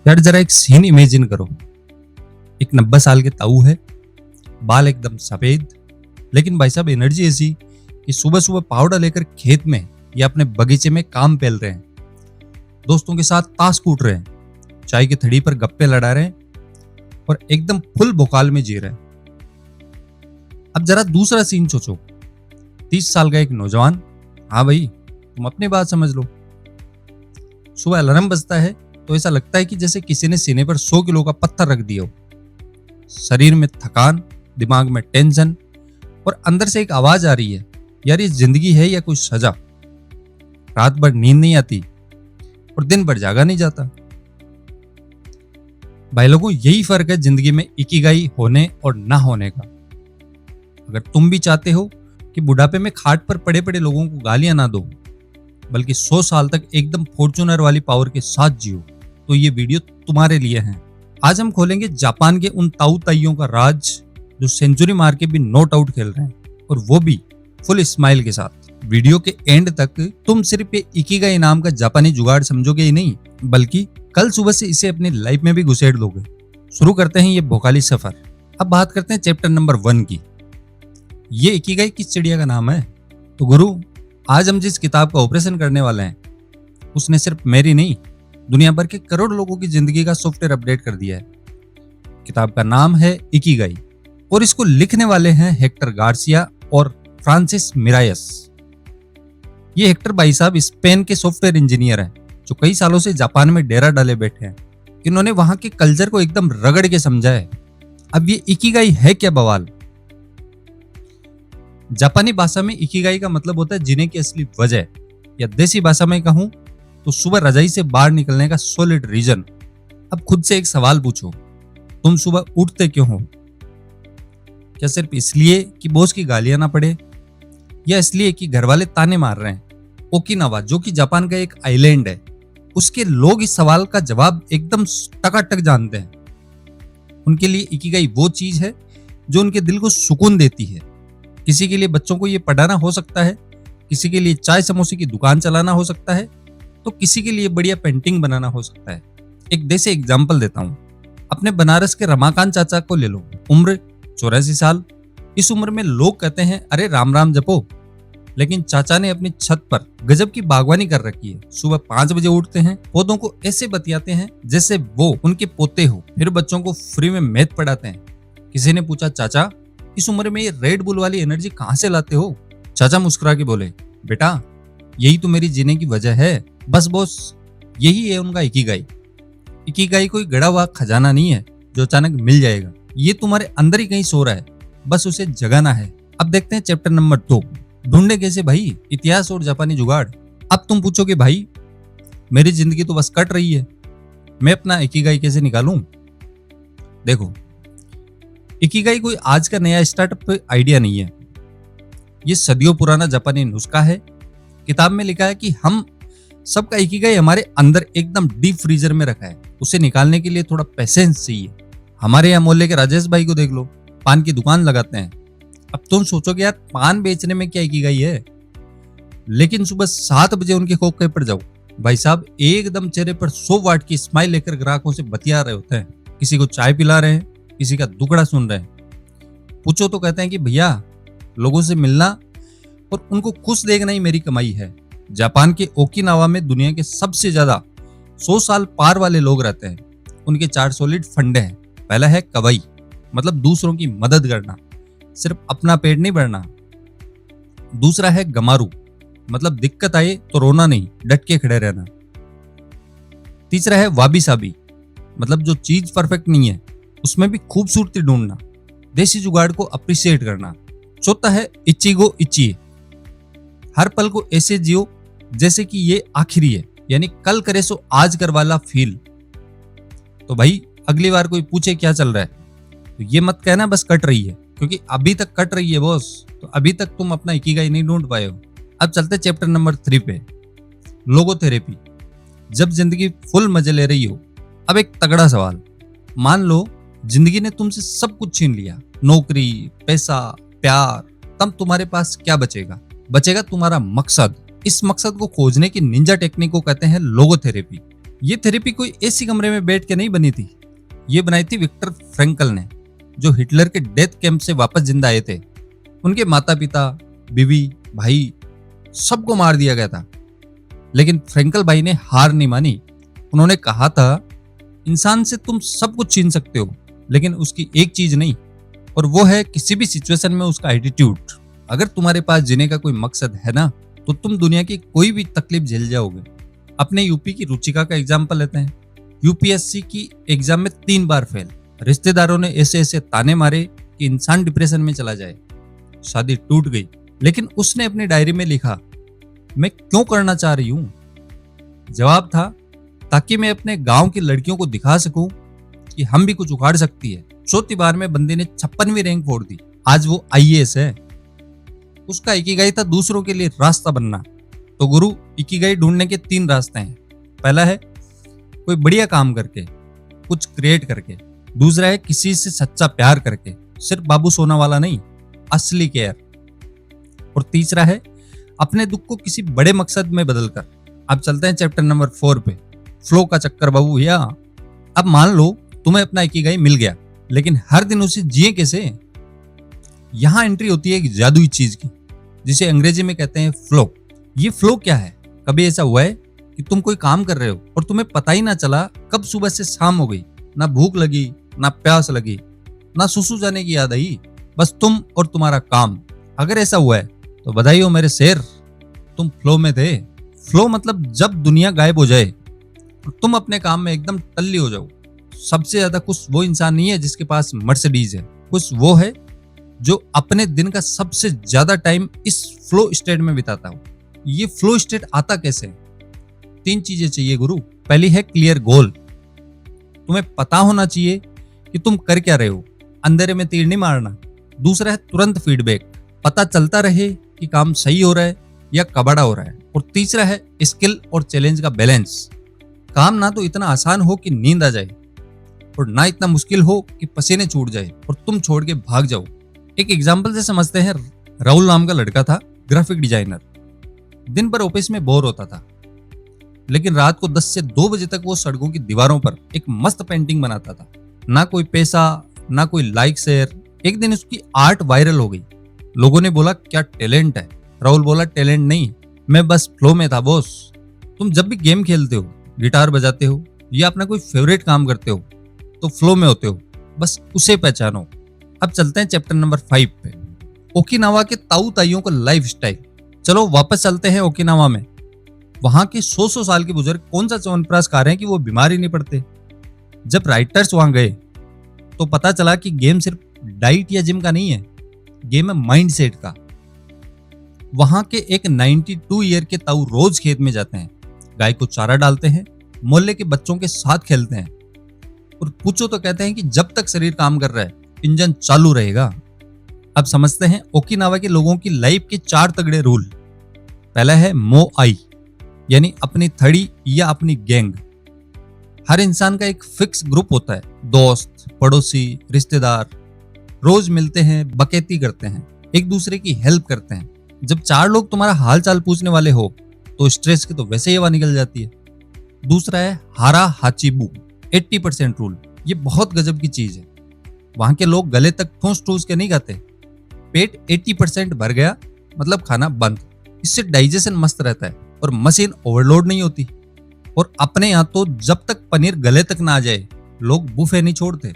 यार जरा एक सीन इमेजिन करो। एक 90 साल के ताऊ है, बाल एकदम सफेद, लेकिन भाई साहब एनर्जी ऐसी कि सुबह सुबह पाउडर लेकर खेत में या अपने बगीचे में काम पेल रहे हैं, दोस्तों के साथ ताश कूट रहे हैं, चाय की थड़ी पर गप्पे लड़ा रहे हैं और एकदम फुल भोकाल में जी रहे हैं। अब जरा दूसरा सीन सोचो। 30 साल का एक नौजवान, हाँ भाई तुम अपनी बात समझ लो। सुबह अलार्म बजता है तो ऐसा लगता है कि जैसे किसी ने सीने पर 100 किलो का पत्थर रख दिया हो। शरीर में थकान, दिमाग में टेंशन और अंदर से एक आवाज आ रही है, यार ये जिंदगी है या कोई सजा। रात भर नींद नहीं आती और दिन भर जागा नहीं जाता। भाई लोगों, यही फर्क है जिंदगी में इकिगाई होने और ना होने का। अगर तुम भी चाहते हो कि बुढ़ापे में खाट पर पड़े पड़े लोगों को गालियां ना दो, बल्कि 100 साल तक एकदम फॉर्च्यूनर वाली पावर के साथ जियो, तो ये वीडियो तुम्हारे लिए है। आज हम खोलेंगे जापान के उन ताऊ ताइयों का राज जो सेंचुरी मार के भी नॉट आउट खेल रहे हैं, और वो भी फुल स्माइल के साथ। वीडियो के एंड तक तुम सिर्फ ये इकिगाई नाम का जापानी जुगाड़ समझोगे ही नहीं, बल्कि कल सुबह से इसे अपनी लाइफ में भी घुसेड़ दोगे। शुरू करते हैं ये भोकाली सफर। अब बात करते हैं चैप्टर नंबर 1 की। ये इकिगाई किस चिड़िया का नाम है? तो गुरु, आज हम जिस किताब का ऑपरेशन करने वाले हैं उसने सिर्फ मेरी नहीं, दुनिया भर के करोड़ लोगों की जिंदगी का सॉफ्टवेयर अपडेट कर दिया है। किताब का नाम है इकिगाई और इसको लिखने वाले हैं हेक्टर गार्सिया और फ्रांसिस मिरायस। ये हेक्टर भाई साहब स्पेन के सॉफ्टवेयर इंजीनियर हैं जो कई सालों से जापान में डेरा डाले बैठे हैं। इन्होंने वहां के कल्चर को एकदम रगड़ के समझा है। अब ये इकिगाई है क्या बवाल? जापानी भाषा में इकिगाई का मतलब होता है जीने की असली वजह, या देसी भाषा में कहूं तो सुबह रजाई से बाहर निकलने का सॉलिड रीजन। अब खुद से एक सवाल पूछो, तुम सुबह उठते क्यों हो? क्या सिर्फ इसलिए कि बॉस की गालियां ना पड़े, या इसलिए कि घर वाले ताने मार रहे हैं? ओकिनावा, जो कि जापान का एक आइलैंड है, उसके लोग इस सवाल का जवाब एकदम टकाटक जानते हैं। उनके लिए इकिगाई वो चीज है जो उनके दिल को सुकून देती है। किसी के लिए बच्चों को ये पढ़ाना हो सकता है, किसी के लिए चाय समोसे की दुकान चलाना हो सकता है, तो किसी के लिए बढ़िया पेंटिंग बनाना हो सकता है। एक देसी एग्जाम्पल देता हूँ, अपने बनारस के रमाकांत चाचा को ले लो। उम्र 84 साल। इस उम्र में लोग कहते हैं अरे राम राम जपो, लेकिन चाचा ने अपनी छत पर गजब की बागवानी कर रखी है। सुबह 5 बजे उठते हैं, पौधों को ऐसे बतियाते हैं जैसे वो उनके पोते हो, फिर बच्चों को फ्री में मैथ पढ़ाते हैं। किसी ने पूछा, चाचा इस उम्र में ये रेड बुल वाली एनर्जी कहाँ से लाते हो? चाचा मुस्कुरा के बोले, बेटा यही तो मेरी जीने की वजह है। बस बॉस, यही है उनका इकिगाई। इकिगाई कोई गड़ा हुआ खजाना नहीं है जो अचानक मिल जाएगा। ये तुम्हारे अंदर ही कहीं सो रहा है, बस उसे जगाना है। अब देखते हैं चैप्टर नंबर 2, ढूंढे कैसे भाई, इतिहास और जापानी जुगाड़। अब तुम पूछोगे, भाई मेरी जिंदगी तो बस कट रही है, मैं अपना इकिगाई कैसे निकालूं? देखो, इकिगाई कोई आज का नया स्टार्टअप आइडिया नहीं है। ये सदियों पुराना जापानी नुस्खा है। किताब में लिखा है कि हम सबका इकिगाई हमारे अंदर एकदम डीप फ्रीजर में रखा है। उसे निकालने के लिए थोड़ा पेशेंस चाहिए। हमारे यहाँ मोहल्ले के राजेश भाई को देख लो, पान की दुकान लगाते हैं। अब तुम सोचोगे यार पान बेचने में क्या इकिगाई है, लेकिन सुबह 7 बजे उनके खोखे पर जाओ, भाई साहब एकदम चेहरे पर 100 वाट की स्माइल लेकर ग्राहकों से बतिया रहे होते हैं। किसी को चाय पिला रहे हैं, किसी का दुखड़ा सुन रहे हैं। पूछो तो कहते हैं कि भैया लोगों से मिलना और उनको खुश देखना ही मेरी कमाई है। जापान के ओकिनावा में दुनिया के सबसे ज्यादा 100 साल पार वाले लोग रहते हैं। उनके 4 सॉलिड फंडे हैं। पहला है कवाई, मतलब दूसरों की मदद करना, सिर्फ अपना पेट नहीं भरना। दूसरा है गमारू, मतलब दिक्कत आए तो रोना नहीं, डट के खड़े रहना। तीसरा है वाबी साबी, मतलब जो चीज परफेक्ट नहीं है उसमें भी खूबसूरती ढूंढना, देसी जुगाड़ को अप्रिशिएट करना। चौथा है इचिगो इची, हर पल को ऐसे जियो जैसे कि ये आखिरी है, यानी कल करे सो आज कर वाला फील। तो भाई अगली बार कोई पूछे क्या चल रहा है तो ये मत कहना बस कट रही है, क्योंकि अभी तक कट रही है बॉस, तो अभी तक तुम अपना इकिगाई नहीं ढूंढ पाए हो। अब चलते चैप्टर नंबर 3 पे, लोगोथेरेपी। जब जिंदगी फुल मजे ले रही हो। अब एक तगड़ा सवाल, मान लो जिंदगी ने तुमसे सब कुछ छीन लिया, नौकरी, पैसा, प्यार, तब तुम्हारे पास क्या बचेगा? बचेगा तुम्हारा मकसद। इस मकसद को खोजने की निंजा टेक्निक को कहते हैं लोगोथेरेपी। ये थेरेपी कोई ऐसी कमरे में बैठ के नहीं बनी थी, ये बनाई थी विक्टर फ्रैंकल ने, जो हिटलर के डेथ कैंप से वापस जिंदा आए थे। उनके माता पिता, बीवी, भाई सबको मार दिया गया था, लेकिन फ्रैंकल भाई ने हार नहीं मानी। उन्होंने कहा था, इंसान से तुम सब कुछ छीन सकते हो, लेकिन उसकी एक चीज नहीं, और वो है किसी भी सिचुएशन में उसका एटीट्यूड। अगर तुम्हारे पास जीने का कोई मकसद है ना, तो तुम दुनिया की कोई भी तकलीफ झेल जाओगे। अपने यूपी की रुचिका का एग्जाम्पल लेते हैं। यूपीएससी की एग्जाम में 3 बार फेल। रिश्तेदारों ने ऐसे ऐसे ताने मारे कि इंसान डिप्रेशन में चला जाए। शादी टूट गई, लेकिन उसने अपनी डायरी में लिखा, मैं क्यों करना चाह रही हूं? जवाब था, ताकि मैं अपने गांव की लड़कियों को दिखा सकूं कि हम भी कुछ उखाड़ सकती है। चौथी बार में बंदे ने 56वीं रैंक फोड़ दी। आज वो आईएएस है। उसका इकिगाई था दूसरों के लिए रास्ता बनना। तो गुरु, इकिगाई ढूंढने के 3 रास्ते हैं। पहला है कोई बढ़िया काम करके, कुछ क्रिएट करके। दूसरा है किसी से सच्चा प्यार करके, सिर्फ बाबू सोना वाला नहीं, असली केयर। और तीसरा है अपने दुख को किसी बड़े मकसद में बदलकर। अब चलते हैं चैप्टर नंबर 4 पे, फ्लो का चक्कर बाबू भैया। अब मान लो तुम्हें अपना इकिगाई मिल गया, लेकिन हर दिन उसे जिए कैसे? यहां एंट्री होती है एक जादुई चीज की, जिसे अंग्रेजी में कहते हैं फ्लो। ये फ्लो क्या है? कभी ऐसा हुआ है कि तुम कोई काम कर रहे हो और तुम्हें पता ही ना चला कब सुबह से शाम हो गई? ना भूख लगी, ना प्यास लगी, ना सुसु जाने की याद आई, बस तुम और तुम्हारा काम। अगर ऐसा हुआ है तो बधाई हो मेरे शेर, तुम फ्लो में थे। फ्लो मतलब जब दुनिया गायब हो जाए और तुम अपने काम में एकदम टल्ली हो जाओ। सबसे ज्यादा खुश वो इंसान नहीं है जिसके पास मर्सिडीज है, खुश वो है जो अपने दिन का सबसे ज्यादा टाइम इस फ्लो स्टेट में बिताता हो। ये फ्लो स्टेट आता कैसे? 3 चीजें चाहिए गुरु। पहली है क्लियर गोल। तुम्हें पता होना चाहिए कि तुम कर क्या रहे हो, अंधेरे में तीर नहीं मारना। दूसरा है तुरंत फीडबैक, पता चलता रहे कि काम सही हो रहा है या कबाड़ा हो रहा है। और तीसरा है स्किल और चैलेंज का बैलेंस। काम ना तो इतना आसान हो कि नींद आ जाए, और ना इतना मुश्किल हो कि पसीने छूट जाए और तुम छोड़ के भाग जाओ। एक एग्जाम्पल से समझते हैं। राहुल नाम का लड़का था, ग्राफिक डिजाइनर। दिन भर ऑफिस में बोर होता था, लेकिन रात को 10 से 2 बजे तक वो सड़कों की दीवारों पर एक मस्त पेंटिंग बनाता था। ना कोई पैसा, ना कोई लाइक शेयर। एक दिन उसकी आर्ट वायरल हो गई। लोगों ने बोला क्या टैलेंट है। राहुल बोला टैलेंट नहीं, मैं बस फ्लो में था बॉस। तुम जब भी गेम खेलते हो, गिटार बजाते हो या अपना कोई फेवरेट काम करते हो, तो फ्लो में होते हो, बस उसे पहचानो। अब चलते हैं चैप्टर नंबर 5 पे, ओकिनावा के ताऊ ताइयों का लाइफ स्टाइल। चलो वापस चलते हैं ओकिनावा में। वहां के 100 साल के बुजुर्ग कौन सा च्यवनप्राश खा रहे हैं कि वो बीमार ही नहीं पड़ते। जब राइटर्स वहां गए तो पता चला कि गेम सिर्फ डाइट या जिम का नहीं है, गेम है माइंडसेट का। वहां के एक 92 ईयर के ताऊ रोज खेत में जाते हैं, गाय को चारा डालते हैं, मोहल्ले के बच्चों के साथ खेलते हैं, और पूछो तो कहते हैं कि जब तक शरीर काम कर रहा है इंजन चालू रहेगा। अब समझते हैं ओकिनावा के लोगों की लाइफ के 4 तगड़े रूल। पहला है मो आई, यानी अपनी थड़ी या अपनी गैंग। हर इंसान का एक फिक्स ग्रुप होता है, दोस्त, पड़ोसी, रिश्तेदार। रोज मिलते हैं, बकैती करते हैं, एक दूसरे की हेल्प करते हैं। जब 4 लोग तुम्हारा हाल चाल पूछने वाले हो तो स्ट्रेस की तो वैसे ही हवा निकल जाती है। दूसरा है हारा हाचीबू, 80% रूल। ये बहुत गजब की चीज है। वहां के लोग गले तक ठूस ठूस के नहीं खाते। पेट 80% भर गया मतलब खाना बंद। इससे डाइजेशन मस्त रहता है और मशीन ओवरलोड नहीं होती। और अपने यहाँ तो जब तक पनीर गले तक ना आ जाए लोग बुफे नहीं छोड़ते।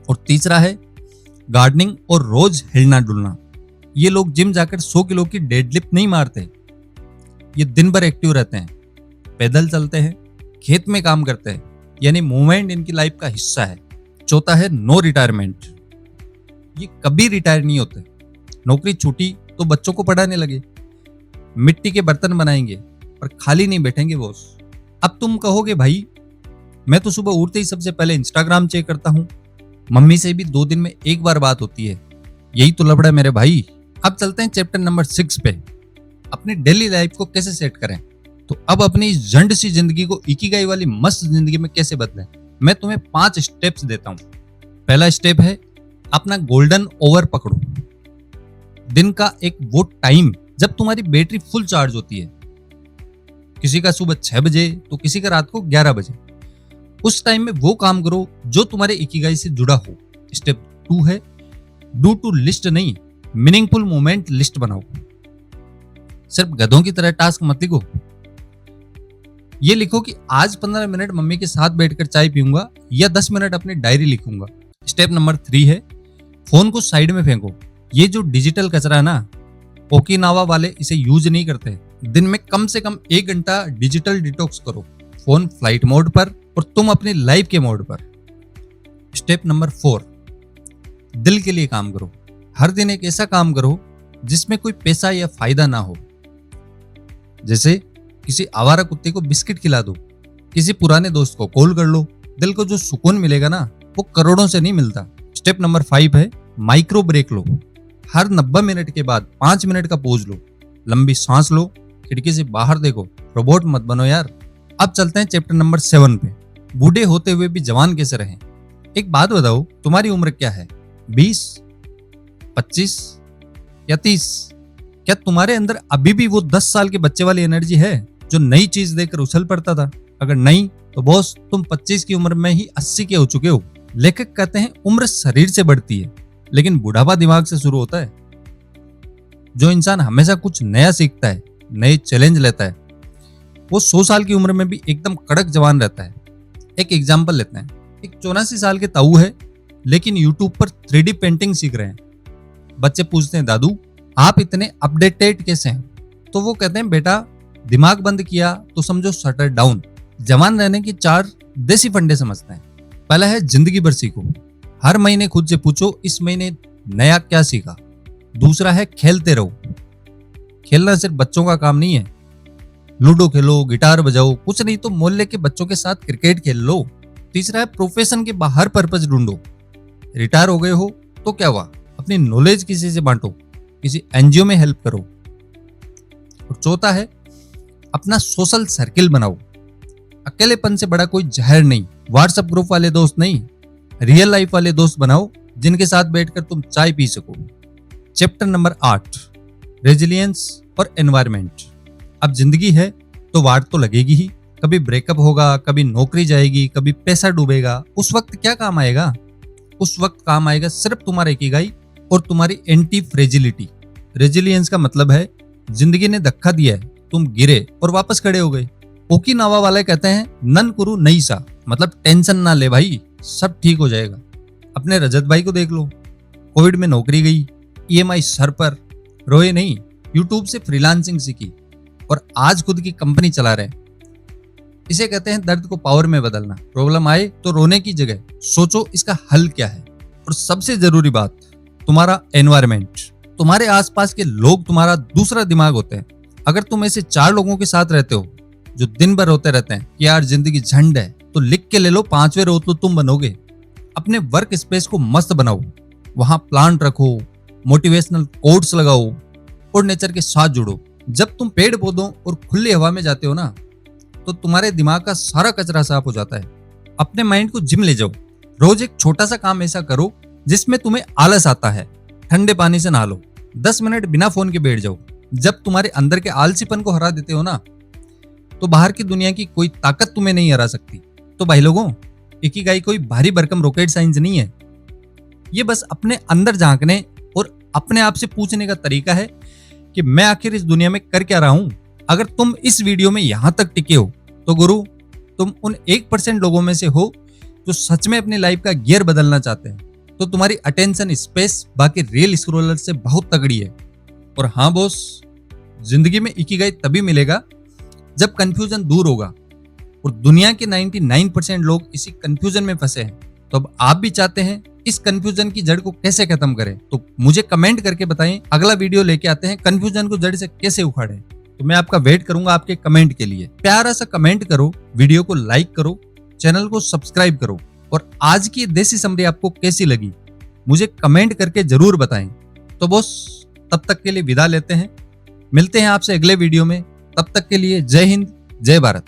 और तीसरा है गार्डनिंग और रोज हिलना डुलना। ये लोग जिम जाकर 100 किलो की डेडलिफ्ट नहीं मारते, ये दिन भर एक्टिव रहते हैं, पैदल चलते हैं, खेत में काम करते हैं, यानी मूवमेंट इनकी लाइफ का हिस्सा है। चौथा है नो रिटायरमेंट। ये कभी रिटायर नहीं होते। नौकरी छूटी तो बच्चों को पढ़ाने लगे, मिट्टी के बर्तन बनाएंगे, पर खाली नहीं बैठेंगे बॉस। अब तुम कहोगे भाई मैं तो सुबह उठते ही सबसे पहले इंस्टाग्राम चेक करता हूँ, मम्मी से भी 2 दिन में 1 बार बात होती है। यही तो लफड़ा है मेरे भाई। अब चलते हैं चैप्टर नंबर 6 पे, अपनी डेली लाइफ को कैसे सेट करें। तो अब अपनी इस झंड सी जिंदगी को इकिगाई वाली मस्त जिंदगी में कैसे बदलें, मैं तुम्हें 5 स्टेप्स देता हूं। पहला स्टेप है अपना गोल्डन ओवर पकड़ो। दिन का एक वो टाइम जब तुम्हारी बैटरी फुल चार्ज होती है, किसी का सुबह 6 बजे तो किसी का रात को 11 बजे। उस टाइम में वो काम करो जो तुम्हारे इकिगाई से जुड़ा हो। स्टेप 2 है डू टू लिस्ट नहीं, मीनिंगफुल मोमेंट लिस्ट बनाओ। सिर्फ गधों की तरह टास्क मत लिखो। ये लिखो कि आज 15 मिनट मम्मी के साथ बैठकर चाय पीऊंगा या 10 मिनट अपनी डायरी लिखूंगा। स्टेप नंबर 3 है फोन को साइड में फेंको। ये जो डिजिटल कचरा है ना, ओकिनावा वाले इसे यूज नहीं करते। दिन में कम से कम 1 घंटा डिजिटल डिटॉक्स करो। फोन फ्लाइट मोड पर और तुम अपनी लाइफ के मोड पर। स्टेप नंबर 4 दिल के लिए काम करो। हर दिन एक ऐसा काम करो जिसमें कोई पैसा या फायदा ना हो। जैसे किसी आवारा कुत्ते को बिस्किट खिला दो, किसी पुराने दोस्त को कॉल कर लो। दिल को जो सुकून मिलेगा ना, वो करोड़ों से नहीं मिलता। स्टेप नंबर 5 है माइक्रो ब्रेक लो। हर 90 मिनट के बाद 5 मिनट का पॉज लो, लंबी सांस लो, खिड़की से बाहर देखो। रोबोट मत बनो यार। अब चलते हैं चैप्टर नंबर 7 पे, बूढ़े होते हुए भी जवान कैसे रहें। एक बात बताओ, तुम्हारी उम्र क्या है? 20, 25 या 30? क्या तुम्हारे अंदर अभी भी वो 10 साल के बच्चे वाली एनर्जी है जो नई चीज देखकर उछल पड़ता था? अगर नहीं तो बॉस, तुम 25 की उम्र में ही 80 के हो चुके हो। लेखक कहते हैं उम्र शरीर से बढ़ती है लेकिन बुढ़ापा दिमाग से शुरू होता है। जो इंसान हमेशा कुछ नया सीखता है, नए चैलेंज लेता है, वो 100 साल की उम्र में भी एकदम कड़क जवान रहता है। एक एग्जाम्पल लेते हैं। एक 84 साल के ताऊ है लेकिन यूट्यूब पर 3D पेंटिंग सीख रहे हैं। बच्चे पूछते हैं दादू आप इतने अपडेटेड कैसे हैं? तो वो कहते हैं बेटा, दिमाग बंद किया तो समझो शटर डाउन। जवान रहने की 4 देसी फंडे समझते हैं। पहला है जिंदगी भर सीखो। हर महीने खुद से पूछो इस महीने नया क्या सीखा। दूसरा है खेलते रहो। खेलना सिर्फ बच्चों का काम नहीं है। लूडो खेलो, गिटार बजाओ, कुछ नहीं तो मोहल्ले के बच्चों के साथ क्रिकेट खेल लो। तीसरा है प्रोफेशन के बाहर पर्पस ढूंढो। रिटायर हो गए हो तो क्या हुआ, अपनी नॉलेज किसी से बांटो, किसी एनजीओ में हेल्प करो। और चौथा है अपना सोशल सर्किल बनाओ। अकेलेपन से बड़ा कोई जहर नहीं। व्हाट्सएप ग्रुप वाले दोस्त नहीं, रियल लाइफ वाले दोस्त बनाओ जिनके साथ बैठकर तुम चाय पी सको। चैप्टर नंबर 8 रेजिलियंस और एनवायरमेंट। अब जिंदगी है तो वाट तो लगेगी ही। कभी ब्रेकअप होगा, कभी नौकरी जाएगी, कभी पैसा डूबेगा। उस वक्त क्या काम आएगा? उस वक्त काम आएगा सिर्फ तुम्हारा इकिगाई और तुम्हारी एंटी फ्रेजिलिटी। रेजिलियंस का मतलब है जिंदगी ने धक्का दिया है, तुम गिरे और वापस खड़े हो गए। ओकिनावा वाले कहते हैं नन कुरु नहीं सा, मतलब टेंशन ना ले भाई, सब ठीक हो जाएगा। अपने रजत भाई को देख लो, कोविड में नौकरी गई, ईएमआई सर पर, रोए नहीं, यूट्यूब से फ्रीलांसिंग सीखी और आज खुद की कंपनी चला रहे। इसे कहते हैं दर्द को पावर में बदलना। प्रॉब्लम आए तो रोने की जगह सोचो इसका हल क्या है। और सबसे जरूरी बात, तुम्हारा एनवायरमेंट। तुम्हारे आसपास के लोग तुम्हारा दूसरा दिमाग होते हैं। अगर तुम ऐसे 4 लोगों के साथ रहते हो जो दिन भर रोते रहते हैं कि यार जिंदगी झंड है, तो लिख के ले लो, 5वें रोज तो तुम बनोगे। अपने वर्क स्पेस को मस्त बनाओ, वहां प्लांट रखो, मोटिवेशनल कोट्स लगाओ और नेचर के साथ जुड़ो। जब तुम पेड़ पौधों और खुली हवा में जाते हो ना, तो तुम्हारे दिमाग का सारा कचरा साफ हो जाता है। अपने माइंड को जिम ले जाओ। रोज एक छोटा सा काम ऐसा करो जिसमें तुम्हें आलस आता है। ठंडे पानी से नहा लो, 10 मिनट बिना फोन के बैठ जाओ। जब तुम्हारे अंदर के आलसीपन को हरा देते हो ना, तो बाहर की दुनिया की कोई ताकत तुम्हें नहीं हरा सकती। तो भाई लोगों, इकिगाई कोई भारी भरकम रॉकेट साइंस नहीं है। ये बस अपने अंदर झांकने और अपने आप से पूछने का तरीका है कि मैं आखिर इस दुनिया में कर क्या रहा हूं। अगर तुम इस वीडियो में यहां तक टिके हो तो गुरु, तुम उन 1% लोगों में से हो जो सच में अपनी लाइफ का गियर बदलना चाहते हैं। तो तुम्हारी अटेंशन स्पेस बाकी रील स्क्रॉलर से बहुत तगड़ी है। और हाँ बॉस, जिंदगी में इकिगाई तभी मिलेगा जब कंफ्यूजन दूर होगा। और दुनिया के 99% लोग इसी कंफ्यूजन में फंसे हैं। तो अब आप भी चाहते हैं इस कंफ्यूजन की जड़ को कैसे खत्म करें? तो मुझे कमेंट करके बताएं। अगला वीडियो लेके आते हैं कंफ्यूजन को जड़ से कैसे उखाड़ें। तो मैं आपका वेट करूंगा आपके कमेंट के लिए। प्यारा सा कमेंट करो, वीडियो को लाइक करो, चैनल को सब्सक्राइब करो। और आज की देसी समरी आपको कैसी लगी मुझे कमेंट करके जरूर बताएं। तो बॉस, तब तक के लिए विदा लेते हैं। मिलते हैं आपसे अगले वीडियो में। तब तक के लिए जय हिंद, जय भारत।